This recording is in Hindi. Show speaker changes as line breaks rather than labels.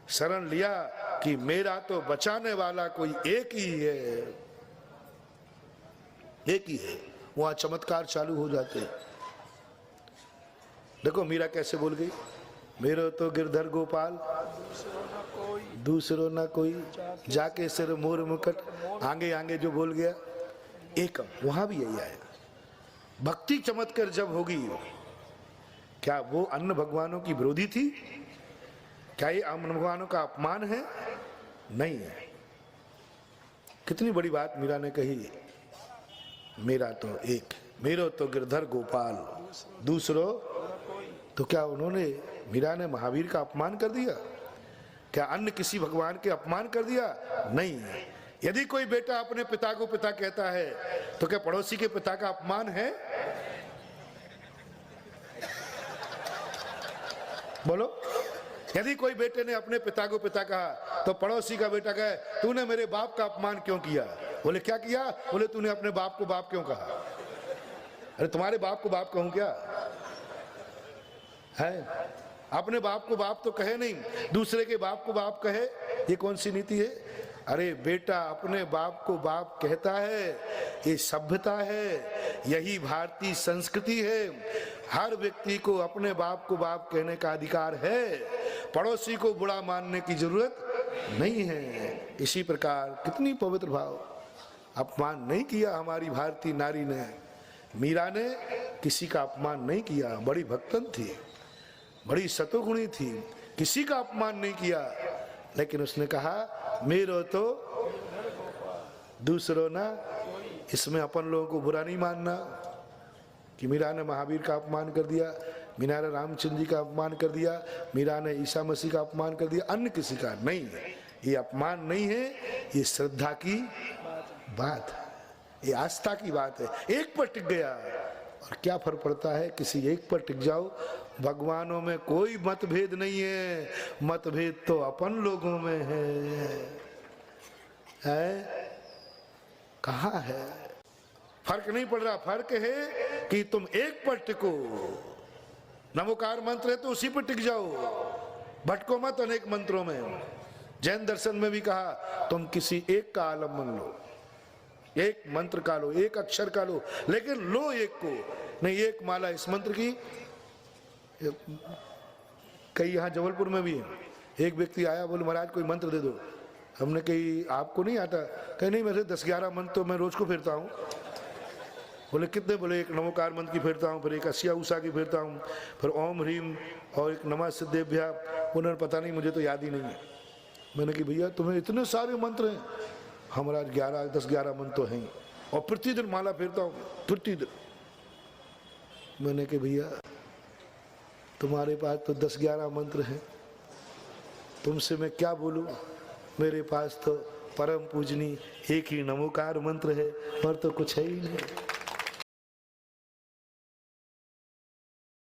शरण लिया कि मेरा तो बचाने वाला कोई एक ही है, एक ही है। वहां चमत्कार चालू हो जाते हैं। देखो मीरा कैसे बोल गई, मेरो तो गिरधर गोपाल दूसरो ना कोई, जाके सिर मोर मुकुट, आगे आगे जो बोल गया एकम, वहां भी यही आया। भक्ति चमत्कार जब होगी, क्या वो अन्य भगवानों की विरोधी थी? क्या ये अन्य भगवानों का अपमान है? नहीं है। कितनी बड़ी बात मीरा ने कही, मेरा तो एक, मेरो तो गिरधर गोपाल दूसरो। तो क्या उन्होंने, मीरा ने महावीर का अपमान कर दिया? क्या अन्य किसी भगवान के अपमान कर दिया? नहीं। यदि कोई बेटा अपने पिता को पिता कहता है तो क्या पड़ोसी के पिता का अपमान है? बोलो। यदि कोई बेटे ने अपने पिता को पिता कहा तो पड़ोसी का बेटा कहे तूने मेरे बाप का अपमान क्यों किया? बोले क्या किया? बोले तूने अपने बाप को बाप क्यों कहा? अरे तुम्हारे बाप को बाप कहूं क्या है? अपने बाप को बाप तो कहे नहीं, दूसरे के बाप को बाप कहे, ये कौन सी नीति है? अरे बेटा अपने बाप को बाप कहता है, ये सभ्यता है, यही भारतीय संस्कृति है। हर व्यक्ति को अपने बाप को बाप कहने का अधिकार है, पड़ोसी को बुरा मानने की जरूरत नहीं है। इसी प्रकार कितनी पवित्र भाव, अपमान नहीं किया हमारी भारतीय नारी ने। मीरा ने किसी का अपमान नहीं किया, बड़ी भक्तन थी, बड़ी सतोगुणी थी, किसी का अपमान नहीं किया। लेकिन उसने कहा मेरो तो दूसरों ना, इसमें अपन लोगों को बुरा नहीं मानना कि मीरा ने महावीर का अपमान कर दिया, मीरा ने रामचंद्र जी का अपमान कर दिया, मीरा ने ईसा मसीह का अपमान कर दिया, अन्य किसी का नहीं है। ये अपमान नहीं है, ये श्रद्धा की बात है, ये आस्था की बात है। एक पर टिक गया और क्या फर्क पड़ता है, किसी एक पर टिक जाओ। भगवानों में कोई मतभेद नहीं है, मतभेद तो अपन लोगों में है? कहाँ है? फर्क नहीं पड़ रहा। फर्क है कि तुम एक पर टिको। नमोकार मंत्र है तो उसी पर टिक जाओ, भटको मत अनेक मंत्रों में। जैन दर्शन में भी कहा तुम किसी एक का आलम्बन लो, एक मंत्र का लो, एक अक्षर का लो, लेकिन लो एक को नहीं। एक माला इस मंत्र की, कई यहाँ जबलपुर में भी है। एक व्यक्ति आया, बोले महाराज कोई मंत्र दे दो। हमने कही आपको नहीं आता? कहीं नहीं, मेरे 10-11 मंत्र तो मैं रोज को फेरता हूँ। बोले कितने? बोले एक नमोकार मंत्र की फेरता हूँ, फिर एक अस्या उषा की फेरता हूँ, फिर ओम ह्रीम और एक नमः सिद्धेभ्या। उन्होंने पता नहीं, मुझे तो याद ही नहीं है। मैंने कहा भैया तुम्हें इतने सारे मंत्र हैं? हमारा 10-11 मंत्र तो हैं, और प्रतिदिन माला फेरता हूँ, प्रतिदिन। मैंने कहा भैया तुम्हारे पास तो 10-11 मंत्र हैं, तुमसे मैं क्या बोलूँ? मेरे पास तो परम पूजनी एक ही नमोकार मंत्र है, और तो कुछ है ही नहीं।